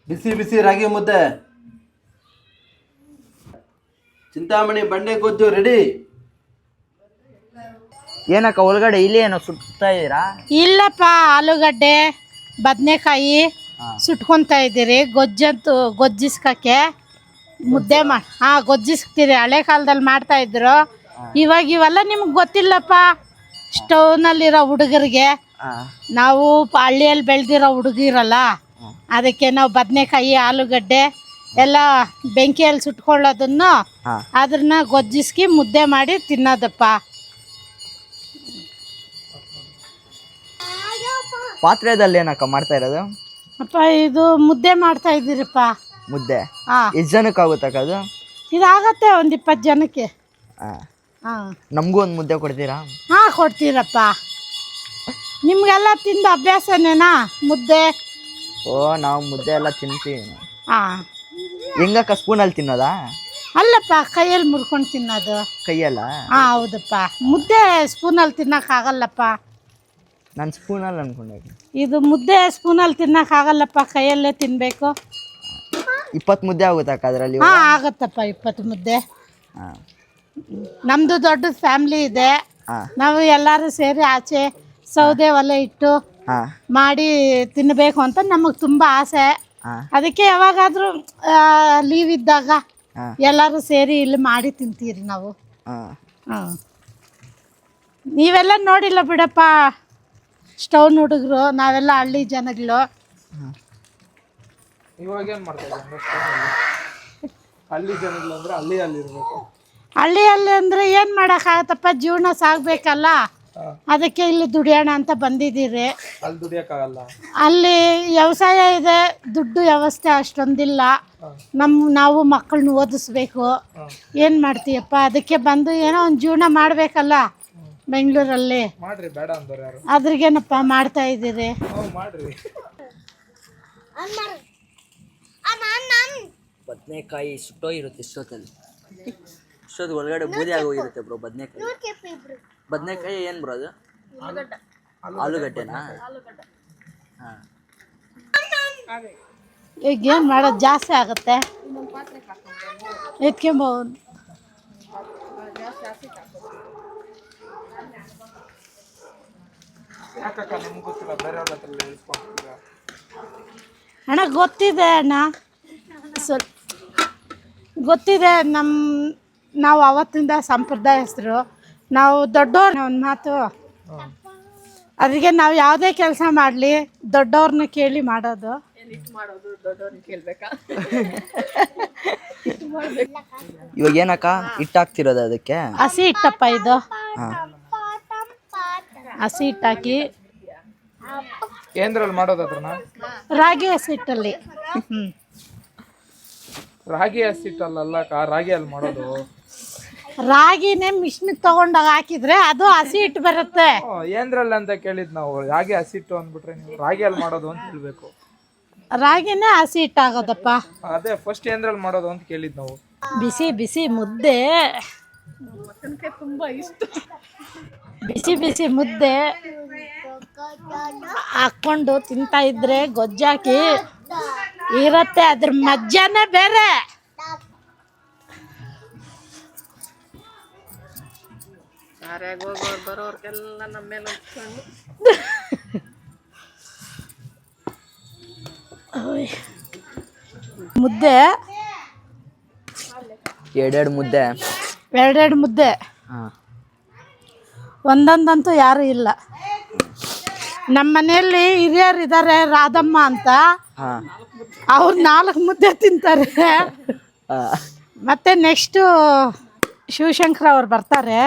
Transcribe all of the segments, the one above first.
ಬಿಸಿ ಬಿಸಿ ರಾಗಿ ಮುದ್ದೆ, ಚಿಂತಾಮಣಿ ಬಂಡೆ ಗೊಜ್ಜು ರೆಡಿ. ಏನಕ್ಕ ಒಳಗಡೆ ಇಲ್ಲಿ ಏನೋ ಸುತ್ತಾ ಇದ್ದೀರಾ? ಇಲ್ಲಪ್ಪ, ಆಲೂಗಡ್ಡೆ ಬದನೆಕಾಯಿ ಸುಟ್ಕೊತಾ ಇದ್ದೀರಿ. ಗೊಜ್ಜಿಸ್ಕಕ್ಕೆ ಮುದ್ದೆ ಗೊಜ್ಜಿಸ್ತೀರಿ. ಹಳೆ ಕಾಲದಲ್ಲಿ ಮಾಡ್ತಾ ಇದ್ರು. ಇವಾಗ ಇವೆಲ್ಲ ನಿಮ್ಗೆ ಗೊತ್ತಿಲ್ಲಪ್ಪ. ಸ್ಟವ್ನಲ್ಲಿರೋ ಹುಡುಗರಿಗೆ, ನಾವು ಹಳ್ಳಿಯಲ್ಲಿ ಬೆಳೆದಿರೋ ಹುಡುಗಿರಲ್ಲ, ಅದಕ್ಕೆ ನಾವು ಬದನೆಕಾಯಿ ಆಲೂಗಡ್ಡೆ ಎಲ್ಲ ಬೆಂಕಿಯಲ್ಲಿ ಸುಟ್ಕೊಳ್ಳೋದನ್ನು ಅದನ್ನ ಗೊಜ್ಜಿಸ್ಕಿ ಮುದ್ದೆ ಮಾಡಿ ತಿನ್ನೋದಪ್ಪ. ಪಾತ್ರೆದಲ್ಲಿ ಏನಕ್ಕ ಮಾಡ್ತಾ ಇರೋದು? ಅಪ್ಪ ಇದು ಮುದ್ದೆ ಮಾಡ್ತಾ ಇದ್ದೀರಪ್ಪ. ಮುದ್ದೆ ಎಷ್ಟು ಜನಕ್ಕೆ ಆಗುತ್ತಕ್ಕ ಅದು? ಇದಾಗತ್ತೆ ಒಂದು 20 ಜನಕ್ಕೆ. ನಮಗೂ ಒಂದು ಮುದ್ದೆ ಕೊಡ್ತೀರಾ? ಕೊಡ್ತೀರಪ್ಪ. ನಿಮ್ಗೆಲ್ಲ ತಿಂದು ಅಭ್ಯಾಸನೇನಾ ಮುದ್ದೆ? ನಾವು ಮುದ್ದೆ ಎಲ್ಲ ತಿಂತೀವಿ. ಹೆಂಗಕ್ಕ, ಸ್ಪೂನಲ್ಲಿ ತಿನ್ನೋದಾ? ಅಲ್ಲಪ್ಪ, ಕೈಯಲ್ಲಿ ಮುರ್ಕೊಂಡು ತಿನ್ನೋದು. ಕೈಯಲ್ಲ? ಹೌದಪ್ಪ. ಮುದ್ದೆ ಸ್ಪೂನಲ್ಲಿ ತಿನ್ನೋಕ್ಕಾಗಲ್ಲಪ್ಪ. ನಾನು ಸ್ಪೂನಲ್ಲಿ ಅನ್ಕೊಂಡೆ. ಇದು ಮುದ್ದೆ ಸ್ಪೂನಲ್ಲಿ ತಿನ್ನೋಕ್ಕಾಗಲ್ಲಪ್ಪ, ಕೈಯಲ್ಲೇ ತಿನ್ನಬೇಕು. 20 ಮುದ್ದೆ ಆಗುತ್ತಕ್ಕ ಅದರಲ್ಲಿ? ಆಗುತ್ತಪ್ಪ 20 ಮುದ್ದೆ. ನಮ್ಮದು ದೊಡ್ಡ ಫ್ಯಾಮ್ಲಿ ಇದೆ. ನಾವು ಎಲ್ಲರೂ ಸೇರಿ ಆಚೆ ಸೌದೆ ಒಲೆ ಇಟ್ಟು ಮಾಡಿ ತಿನ್ನಬೇಕು ಅಂತ ನಮಗೆ ತುಂಬ ಆಸೆ. ಅದಕ್ಕೆ ಯಾವಾಗಾದರೂ ಲೀವ್ ಇದ್ದಾಗ ಎಲ್ಲರೂ ಸೇರಿ ಇಲ್ಲಿ ಮಾಡಿ ತಿಂತೀರಿ ನಾವು. ನೀವೆಲ್ಲ ನೋಡಿಲ್ಲ ಬಿಡಪ್ಪ, ಸ್ಟೌನ್ ಹುಡುಗರು, ನಾವೆಲ್ಲ ಹಳ್ಳಿ ಜನಗಳು. ಇವಾಗೇನು ಮಾಡ್ತಾ ಇದ್ದೀವಿ? ಹಳ್ಳಿ ಜನಗಳು ಅಂದರೆ ಹಳ್ಳಿಯಲ್ಲಿ ಇರಬೇಕು. ಹಳ್ಳಿಯಲ್ಲಿ ಅಂದರೆ ಏನು ಮಾಡೋಕ್ಕಾಗತ್ತಪ್ಪ, ಜೀವನ ಸಾಗಬೇಕಲ್ಲ. ಅದಕ್ಕೆ ಇಲ್ಲಿ ದುಡಿಯೋಣ ಅಂತ ಬಂದಿದ್ದೀರಿ. ಅಲ್ಲಿ ದುಡಿಯೋಕ್ಕಾಗಲ್ಲ. ಅಲ್ಲಿ ವ್ಯವಸಾಯ ಇದೆ, ದುಡ್ಡು ವ್ಯವಸ್ಥೆ ಅಷ್ಟೊಂದಿಲ್ಲ. ನಾವು ಮಕ್ಕಳನ್ನ ಓದಿಸ್ಬೇಕು. ಏನು ಮಾಡ್ತೀಯಪ್ಪ, ಅದಕ್ಕೆ ಬಂದು ಏನೋ ಒಂದು ಜೀವನ ಮಾಡಬೇಕಲ್ಲ ಬೆಂಗಳೂರಲ್ಲಿ. ಮಾಡ್ರಿ, ಬೇಡ ಅಂದವ್ರು ಯಾರು? ಅದ್ರಿಗೇನಪ್ಪ ಮಾಡ್ತಾ ಇದ್ದೀರಿ? ಮಾಡ್ರಿ. ಬದನೆಕಾಯಿ ಸುಟ್ಟೋಗಿರುತ್ತೆ ಇಷ್ಟೊತ್ತಲ್ಲಿ. ಇಷ್ಟೊತ್ತು ಒಳಗಡೆ ಬೂದಿ ಆಗೋಗಿರುತ್ತೆ ಬ್ರೋ. ಬದನೆಕಾಯಿ ಏನು ಬ್ರೋ ಅದು? ಆಲೂಗಡ್ಡೆನಾ? ಈಗ ಏನು ಮಾಡೋದು, ಜಾಸ್ತಿ ಆಗುತ್ತೆ. ಎತ್ಕೊಂಬೋದು. ಯಾಕಕ್ಕ ನಿಮ್ಗೆ ಗೊತ್ತಿಲ್ಲ, ಬೇರೆಯವ್ರ ಹತ್ರ ಇಸ್ಕೊಂಡ್ಬಿಟ್ಟಿಲ್ಲ? ಅಣ್ಣ ಗೊತ್ತಿದೆ ಅಣ್ಣ, ಸ್ವಲ್ಪ ಗೊತ್ತಿದೆ. ನಾವು ಅವತ್ತಿಂದ ಸಂಪ್ರದಾಯಸ್ಥರು. ನಾವು ದೊಡ್ಡವ್ರ ಒಂದು ಮಾತು, ಅದಕ್ಕೆ ನಾವು ಯಾವುದೇ ಕೆಲಸ ಮಾಡಲಿ ದೊಡ್ಡವ್ರನ್ನ ಕೇಳಿ ಮಾಡೋದು. ಇವಾಗ ಏನಕ್ಕ ಹಿಟ್ಟು ಹಾಕ್ತಿರೋದು ಅದಕ್ಕೆ? ಹಸಿ ಹಿಟ್ಟಪ್ಪ ಇದು. ಹಸಿ ಹಿಟ್ಟಾಕಿ ಏನ್ರಲ್ಲಿ ಮಾಡೋದು ಅದನ್ನ? ರಾಗಿ ಹಸಿ ಹಿಟ್ಟಲ್ಲಿ. ರಾಗಿ ಹಸಿಟ್ಟಲ್ಲ, ರಾಗಿ ಅಲ್ಲಿ ಮಾಡೋದು. ರಾಗಿನೇ ಮಿಷಿನಿಗೆ ತಗೊಂಡಾಗ ಹಾಕಿದ್ರೆ ಅದು ಹಸಿ ಹಿಟ್ಟು ಬರುತ್ತೆ. ಏನ್ರಲ್ಲಿ ಅಂತ ಕೇಳಿದ್ ನಾವು. ರಾಗಿ ಹಸಿಟ್ಟು ಅಂದ್ಬಿಟ್ರೆ ನೀವು ರಾಗಿ ಅಲ್ಲಿ ಮಾಡೋದು ಅಂತ ಹೇಳ್ಬೇಕು. ರಾಗಿನೇ ಹಸಿ ಹಿಟ್ಟಾಗೋದಪ್ಪ. ಅದೇ ಫಸ್ಟ್ ಏನ್ರಲ್ಲಿ ಮಾಡೋದು ಅಂತ ಕೇಳಿದ್ ನಾವು. ಬಿಸಿ ಬಿಸಿ ಮುದ್ದೆ, ತುಂಬಾ ಇಷ್ಟ. ಬಿಸಿ ಬಿಸಿ ಮುದ್ದೆ ಹಾಕೊಂಡು ತಿಂತಾ ಇದ್ರೆ ಗೊಜ್ಜಾಕಿ ಇರತ್ತೆ, ಅದ್ರ ಮಜ್ಜಾನೇ ಬೇರೆ. ಬರೋರ್ಗೆಲ್ಲ ನಮ್ಮ ಮೇಲೆ ಮುದ್ದೆ ಎರಡೆರಡು ಮುದ್ದೆ. ಎರಡೆರಡು ಮುದ್ದೆ. ಒಂದೊಂದಂತೂ ಯಾರು ಇಲ್ಲ. ನಮ್ಮ ಮನೆಯಲ್ಲಿ ಹಿರಿಯರು ಇದ್ದಾರೆ, ರಾಧಮ್ಮ ಅಂತ. ಅವ್ರು 4 ಮುದ್ದೆ ತಿಂತಾರೆ. ಮತ್ತೆ ನೆಕ್ಸ್ಟು ಶಿವಶಂಕರ ಅವ್ರು ಬರ್ತಾರೆ,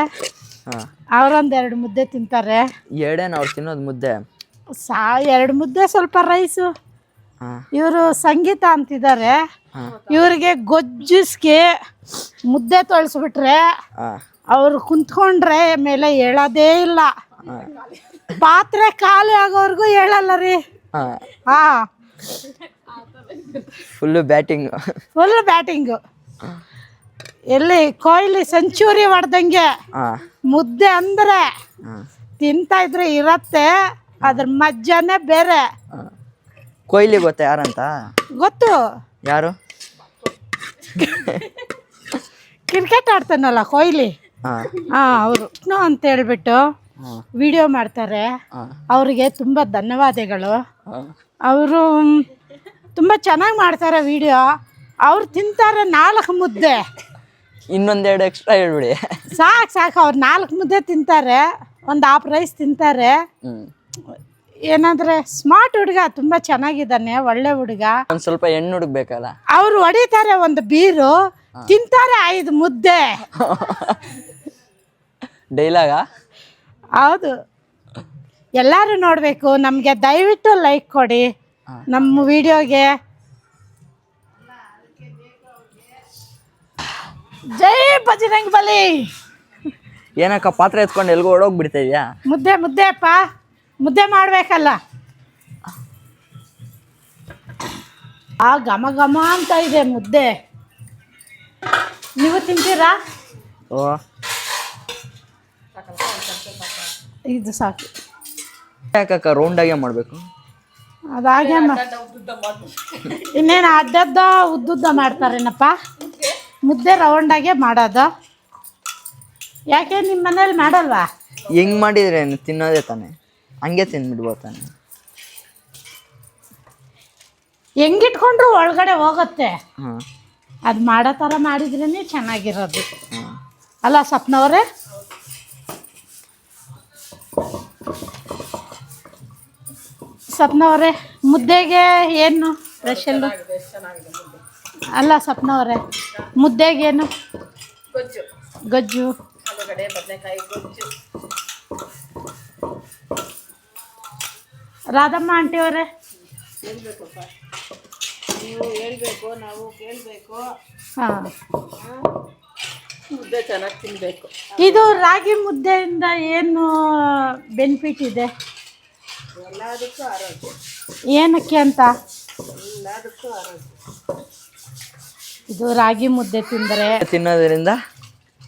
ಅವರೊಂದು 2 ಮುದ್ದೆ ತಿಂತಾರೆ. ಎರಡೇನು ಅವ್ರು ತಿನ್ನೋದು ಮುದ್ದೆ? 2 ಮುದ್ದೆ ಸ್ವಲ್ಪ ರೈಸು. ಇವರು ಸಂಗೀತ ಅಂತಿದ್ದಾರೆ, ಇವ್ರಿಗೆ ಗೊಜ್ಜಿಸ್ಗೆ ಮುದ್ದೆ ತೊಳಸ್ಬಿಟ್ರೆ ಅವ್ರು ಕುಂತ್ಕೊಂಡ್ರೆ ಮೇಲೆ ಹೇಳೋದೇ ಇಲ್ಲ. ಪಾತ್ರೆ ಖಾಲಿ ಆಗೋವರೆಗೂ ಹೇಳಲ್ಲ ರೀ. Full batting. ಎಲ್ಲಿ ಕೊಹ್ಲಿ ಸೆಂಚುರಿ ಹೊಡೆದಂಗೆ ಮುದ್ದೆ ಅಂದರೆ ತಿಂತಾ ಇದ್ರೆ ಇರತ್ತೆ, ಅದ್ರ ಮಜ್ಜಾನೇ ಬೇರೆ. ಕೊಹ್ಲಿ ಗೊತ್ತಾ ಯಾರಂತ? ಗೊತ್ತು, ಯಾರು? ಕ್ರಿಕೆಟ್ ಆಡ್ತಾನಲ್ಲ ಕೊಹ್ಲಿ. ಅವರು ಅಂತ ಹೇಳ್ಬಿಟ್ಟು ವಿಡಿಯೋ ಮಾಡ್ತಾರೆ. ಅವರಿಗೆ ತುಂಬ ಧನ್ಯವಾದಗಳು. ಅವರು ತುಂಬ ಚೆನ್ನಾಗಿ ಮಾಡ್ತಾರೆ ವಿಡಿಯೋ. ಅವ್ರು ತಿಂತಾರೆ 4 ಮುದ್ದೆ. ಇನ್ನೊಂದೆರಡು ಎಕ್ಸ್ಟ್ರಾ ಹೇಳ್ಬಿಡಿ. ಸಾಕು ಅವ್ರು 4 ಮುದ್ದೆ ತಿಂತಾರೆ, ಒಂದು ಹಾಫ್ ರೈಸ್ ತಿಂತಾರೆ. ಏನಂದ್ರೆ ಸ್ಮಾರ್ಟ್ ಹುಡುಗ, ತುಂಬ ಚೆನ್ನಾಗಿದ್ದಾನೆ, ಒಳ್ಳೆ ಹುಡುಗ. ಒಂದು ಸ್ವಲ್ಪ ಹೆಣ್ಣು ಹುಡುಕ್ಬೇಕಲ್ಲ. ಅವ್ರು ಹೊಡಿತಾರೆ ಒಂದು ಬೀರು, ತಿಂತಾರೆ 5 ಮುದ್ದೆ. ಡೈಲಾಗ? ಹೌದು. ಎಲ್ಲರೂ ನೋಡಬೇಕು. ನಮಗೆ ದಯವಿಟ್ಟು ಲೈಕ್ ಕೊಡಿ ನಮ್ಮ ವಿಡಿಯೋಗೆ. ಜೈ ಬಜರಂಗ್ ಬಲಿ. ಏನಕ್ಕ ಪಾತ್ರೆ ಎತ್ಕೊಂಡು ಎಲ್ಗೋ ಓಡೋಗ್ಬಿಡ್ತಾ ಇದೆಯಾ? ಮುದ್ದೆ ಅಪ್ಪ, ಮುದ್ದೆ ಮಾಡಬೇಕಲ್ಲ. ಘಮ ಘಮ ಅಂತ ಇದೆ ಮುದ್ದೆ. ನೀವು ತಿಂತೀರಾ? ಓ, ಇದು ಸಾಕು. ಯಾಕಕ್ಕ ರೌಂಡಾಗೆ ಮಾಡಬೇಕು? ಅದಾಗೆ ಇನ್ನೇನು ಅಡ್ಡದ್ದ ಉದ್ದುದ್ದ ಮಾಡ್ತಾರೇನಪ್ಪ? ಮುದ್ದೆ ರೌಂಡಾಗೆ ಮಾಡೋದು. ಯಾಕೆ ನಿಮ್ಮ ಮನೇಲಿ ಮಾಡಲ್ವಾ? ಹೆಂಗ್ ಮಾಡಿದ್ರೆ ತಿನ್ನೋದೇ ತಾನೆ, ಹಂಗೆ ತಿಂದ್ಬಿಡ್ಬೋದು ತಾನೆ. ಹೆಂಗಿಟ್ಕೊಂಡ್ರು ಒಳಗಡೆ ಹೋಗುತ್ತೆ. ಅದು ಮಾಡೋ ಥರ ಮಾಡಿದ್ರೇ ಚೆನ್ನಾಗಿರೋದು ಅಲ್ಲ ಸ್ವಪ್ನವ್ರೆ? ಸ್ವಪ್ನವ್ರೆ, ಮುದ್ದೆಗೆ ಏನು ಸ್ಪೆಷಲ್ಲು? ಅಲ್ಲ ಸ್ವಪ್ನವ್ರೆ, ಮುದ್ದೆಗೇನು? ಗೊಜ್ಜು. ರಾಧಮ್ಮ ಆಂಟಿ ಅವರೇ, ನೀವು ಹೇಳ್ಬೇಕು, ನಾವು ಕೇಳಬೇಕು. ಹಾಂ, ಮುದ್ದೆ ಚೆನ್ನಾಗಿ ತಿನ್ನಬೇಕು. ಇದು ರಾಗಿ ಮುದ್ದೆಯಿಂದ ಏನು ಬೆನಿಫಿಟ್ ಇದೆ? ಎಲ್ಲದಕ್ಕೂ ಆರೋಗ್ಯ. ಏನಕ್ಕೆ ಅಂತ? ಎಲ್ಲದಕ್ಕೂ ಆರೋಗ್ಯ. ಇದು ರಾಗಿ ಮುದ್ದೆ ತಿನ್ನೋದ್ರಿಂದ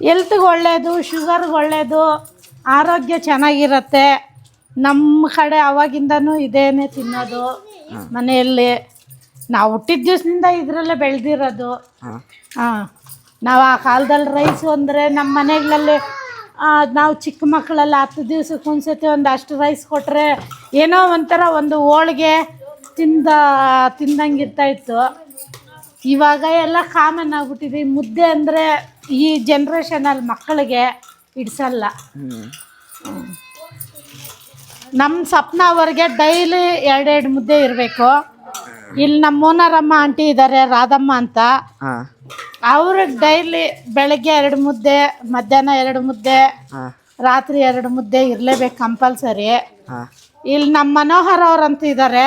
ಹೆಲ್ತ್ಗೆ ಒಳ್ಳೆಯದು, ಶುಗರ್ಗೆ ಒಳ್ಳೆಯದು, ಆರೋಗ್ಯ ಚೆನ್ನಾಗಿರುತ್ತೆ. ನಮ್ಮ ಕಡೆ ಅವಾಗಿಂದನೂ ಇದೇನೆ ತಿನ್ನೋದು ಮನೆಯಲ್ಲಿ. ನಾವು ಹುಟ್ಟಿದ ದಿವಸದಿಂದ ಇದರಲ್ಲೇ ಬೆಳೆದಿರೋದು. ಹಾಂ, ನಾವು ಆ ಕಾಲದಲ್ಲಿ ರೈಸು ಅಂದರೆ ನಮ್ಮ ಮನೆಗಳಲ್ಲಿ ನಾವು ಚಿಕ್ಕ ಮಕ್ಕಳೆಲ್ಲ 10 ದಿವ್ಸಕ್ಕೆ ಒಂದ್ಸತಿ ಒಂದು ಅಷ್ಟು ರೈಸ್ ಕೊಟ್ಟರೆ ಏನೋ ಒಂಥರ ಒಂದು ಹೋಳಿಗೆ ತಿಂದಂಗೆ ಇರ್ತಾಯಿತ್ತು. ಇವಾಗ ಎಲ್ಲ ಕಾಮನ್ ಆಗ್ಬಿಟ್ಟಿದೆ. ಮುದ್ದೆ ಅಂದರೆ ಈ ಜನ್ರೇಷನಲ್ಲಿ ಮಕ್ಕಳಿಗೆ ಇಡ್ಸಲ್ಲ. ನಮ್ಮ ಸ್ವಪ್ನ ಅವ್ರಿಗೆ ಡೈಲಿ 2 ಮುದ್ದೆ ಇರಬೇಕು. ಇಲ್ಲಿ ನಮ್ಮ ಓನರಮ್ಮ ಆಂಟಿ ಇದ್ದಾರೆ, ರಾಧಮ್ಮ ಅಂತ. ಅವರು ಡೈಲಿ ಬೆಳಗ್ಗೆ 2 ಮುದ್ದೆ, ಮಧ್ಯಾಹ್ನ 2 ಮುದ್ದೆ, ರಾತ್ರಿ 2 ಮುದ್ದೆ ಇರಲೇಬೇಕು ಕಂಪಲ್ಸರಿ. ಇಲ್ಲಿ ನಮ್ಮ ಮನೋಹರ್ ಅವ್ರಂತ ಇದ್ದಾರೆ,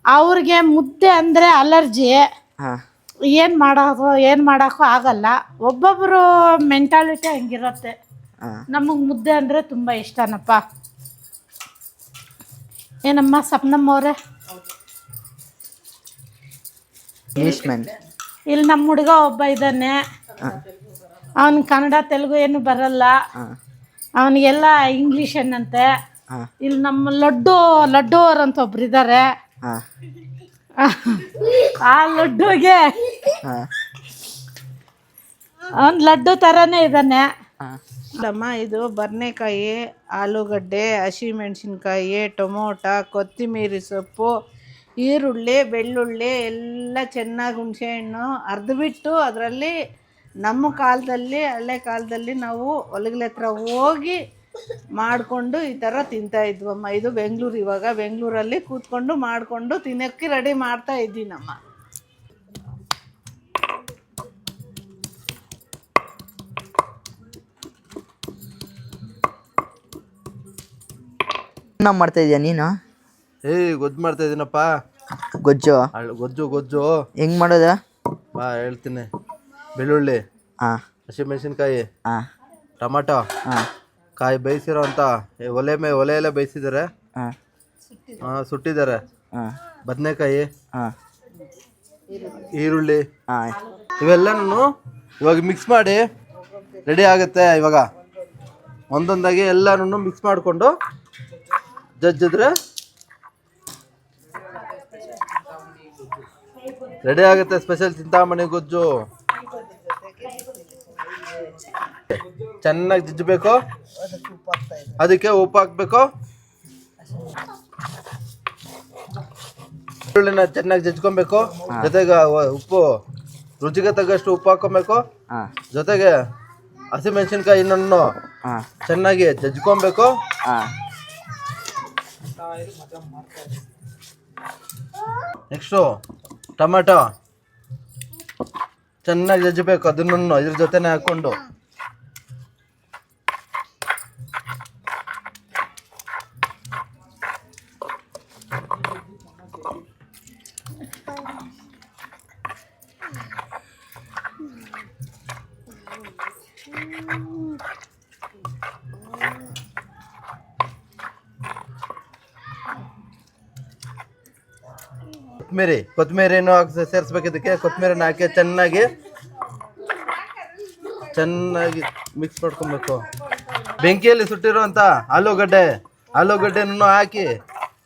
ಅವ್ರಿಗೆ ಮುದ್ದೆ ಅಂದರೆ ಅಲರ್ಜಿ. ಏನು ಮಾಡೋಕ್ಕೂ ಆಗಲ್ಲ. ಒಬ್ಬೊಬ್ಬರು ಮೆಂಟಾಲಿಟಿ ಹಂಗಿರುತ್ತೆ. ನಮಗೆ ಮುದ್ದೆ ಅಂದರೆ ತುಂಬ ಇಷ್ಟನಪ್ಪ. ಏನಮ್ಮ ಸ್ವಪ್ನಮ್ಮವ್ರೆ? ಇಲ್ಲಿ ನಮ್ಮ ಹುಡುಗ ಒಬ್ಬ ಇದ್ದಾನೆ, ಅವನು ಕನ್ನಡ ತೆಲುಗು ಏನು ಬರಲ್ಲ, ಅವನಿಗೆಲ್ಲ ಇಂಗ್ಲೀಷ್ ಏನಂತೆ. ಇಲ್ಲಿ ನಮ್ಮ ಲಡ್ಡು ಅವರಂತ ಒಬ್ರು ಇದ್ದಾರೆ. ಆ ಲಡ್ಡುಗೆ ಅವನು ಲಡ್ಡು ಥರನೇ ಇದ್ದಾನೆ. ಅಮ್ಮ, ಇದು ಬದನೆಕಾಯಿ, ಆಲೂಗಡ್ಡೆ, ಹಸಿಮೆಣಸಿನ್ಕಾಯಿ, ಟೊಮೊಟೊ, ಕೊತ್ತಂಬರಿ ಸೊಪ್ಪು, ಈರುಳ್ಳಿ, ಬೆಳ್ಳುಳ್ಳಿ ಎಲ್ಲ ಚೆನ್ನಾಗಿ ಹುಣಸೆಹಣ್ಣು ಅರ್ದ್ಬಿಟ್ಟು, ಅದರಲ್ಲಿ ನಮ್ಮ ಕಾಲದಲ್ಲಿ, ಹಳೆ ಕಾಲದಲ್ಲಿ ನಾವು ಹೊಲಗಳ ಹತ್ರ ಹೋಗಿ ಮಾಡಿಕೊಂಡು ಈ ಥರ ತಿಂತಾಯಿದ್ವಮ್ಮ. ಇದು ಬೆಂಗಳೂರು. ಇವಾಗ ಬೆಂಗಳೂರಲ್ಲಿ ಕೂತ್ಕೊಂಡು ಮಾಡಿಕೊಂಡು ತಿನ್ನೋಕ್ಕೆ ರೆಡಿ ಮಾಡ್ತಾ ಇದ್ದೀನಮ್ಮ. ಮಾಡ್ತಾ ಇದೀಯ ನೀನು? ಗೊಜ್ಜು ಮಾಡ್ತಾ ಇದೀನಪ್ಪ. ಗೊಜ್ಜು? ಗೊಜ್ಜು ಹೆಂಗ್ ಮಾಡೋದ? ಬಾ ಹೇಳ್ತೀನಿ. ಬೆಳ್ಳುಳ್ಳಿ, ಹಸಿಮೆಣಸಿನ್ಕಾಯಿ, ಟೊಮಾಟೊ, ಕಾಯಿ ಬೇಯಿಸಿರೋ ಅಂತ ಒಲೆಯಲ್ಲೇ ಬೇಯಿಸಿದ್ದಾರೆ, ಸುಟ್ಟಿದ್ದಾರೆ. ಬದನೆಕಾಯಿ, ಈರುಳ್ಳಿ, ಇವೆಲ್ಲನೂ ಇವಾಗ ಮಿಕ್ಸ್ ಮಾಡಿ ರೆಡಿ ಆಗುತ್ತೆ. ಇವಾಗ ಒಂದೊಂದಾಗಿ ಎಲ್ಲನೂ ಮಿಕ್ಸ್ ಮಾಡಿಕೊಂಡು ಜಜ್ಜಿದ್ರೆ ರೆಡಿ ಆಗುತ್ತೆ ಸ್ಪೆಷಲ್ ಚಿಂತಾಮಣಿ ಗೊಜ್ಜು. ಚೆನ್ನಾಗಿ ಜಜ್ಜಬೇಕು, ಅದಕ್ಕೆ ಉಪ್ಪು ಹಾಕ್ಬೇಕು, ಈರುಳ್ಳಿನ ಚೆನ್ನಾಗಿ ಜಜ್ಕೊಬೇಕು, ಜೊತೆಗೆ ಉಪ್ಪು ರುಚಿಗೆ ತగ్గಷ್ಟು ಉಪ್ಪು ಹಾಕೊಬೇಕು, ಜೊತೆಗೆ ಹಸಿಮೆಣಸಿನ್ಕಾಯಿ ಇನ್ನೊಂದು ಚೆನ್ನಾಗಿ ಜಜ್ಕೊಬೇಕು. ನೆಕ್ಸ್ಟು ಟೊಮೆಟೊ ಚೆನ್ನಾಗಿ ಜಜ್ಜಬೇಕು, ಅದನ್ನು ಇದ್ರ ಜೊತೆನೆ ಹಾಕ್ಕೊಂಡು ಕೊತ್ತಂಬರಿನೂ ಸೇರಿಸ್ಬೇಕು. ಇದಕ್ಕೆ ಕೊತ್ತಂಬರಿನ ಹಾಕಿ ಚೆನ್ನಾಗಿ ಮಿಕ್ಸ್ ಮಾಡ್ಕೊಬೇಕು. ಬೆಂಕಿಯಲ್ಲಿ ಸುಟ್ಟಿರುವಂಥ ಆಲೂಗಡ್ಡೆನೂ ಹಾಕಿ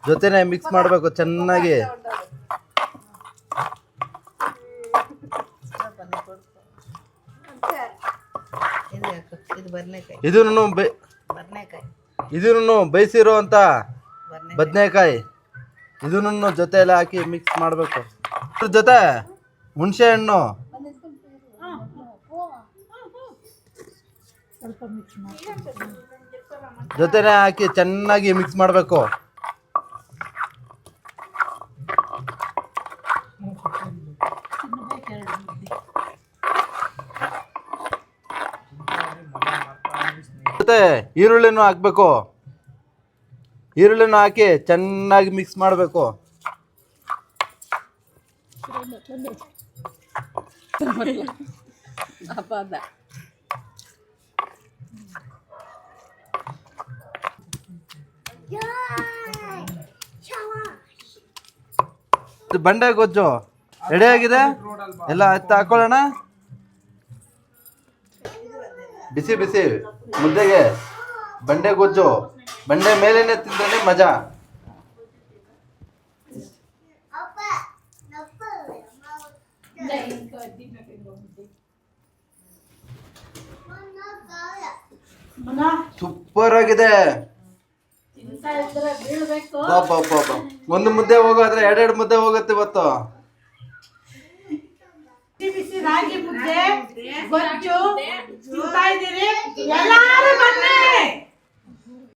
ಜೊತೆನೆ ಮಿಕ್ಸ್ ಮಾಡಬೇಕು ಚೆನ್ನಾಗಿ. ಇದನ್ನು ಬೇಯಿಸಿರುವಂಥ ಬದನೆಕಾಯಿ ಇದನ್ನು ಜೊತೆಯಲ್ಲಿ ಹಾಕಿ ಮಿಕ್ಸ್ ಮಾಡಬೇಕು. ಅದ್ರ ಜೊತೆ ಹುಣಸೆ ಹಣ್ಣು ಜೊತೆನೆ ಹಾಕಿ ಚೆನ್ನಾಗಿ ಮಿಕ್ಸ್ ಮಾಡಬೇಕು. ಜೊತೆ ಈರುಳ್ಳಿನೂ ಹಾಕ್ಬೇಕು. ಈರುಳ್ಳಿನ ಹಾಕಿ ಚೆನ್ನಾಗಿ ಮಿಕ್ಸ್ ಮಾಡಬೇಕು. ಬಂಡೆ ಗೊಜ್ಜು ರೆಡಿ ಆಗಿದೆ. ಎಲ್ಲ ಹಾಕೊಳ್ಳೋಣ. ಬಿಸಿ ಬಿಸಿ ಮುದ್ದೆಗೆ ಬಂಡೆ ಗೊಜ್ಜು, ಬಂಡೆ ಮೇಲೇನೆ ತಿಂದ್ರೆ ಮಜಾ. ಸೂಪರ್ ಆಗಿದೆ. ಒಂದು ಮುದ್ದೆ ಹೋಗೋದ್ರೆ 2 ಮುದ್ದೆ ಹೋಗುತ್ತೆ ಇವತ್ತು. ಬಿಸಿ ರಾಗಿ ಮುದ್ದೆ ಗೊಜ್ಜು ತಿಂತಾ ಇದ್ದೀರಿ ಎಲ್ಲರೂ ಬನ್ನಿ.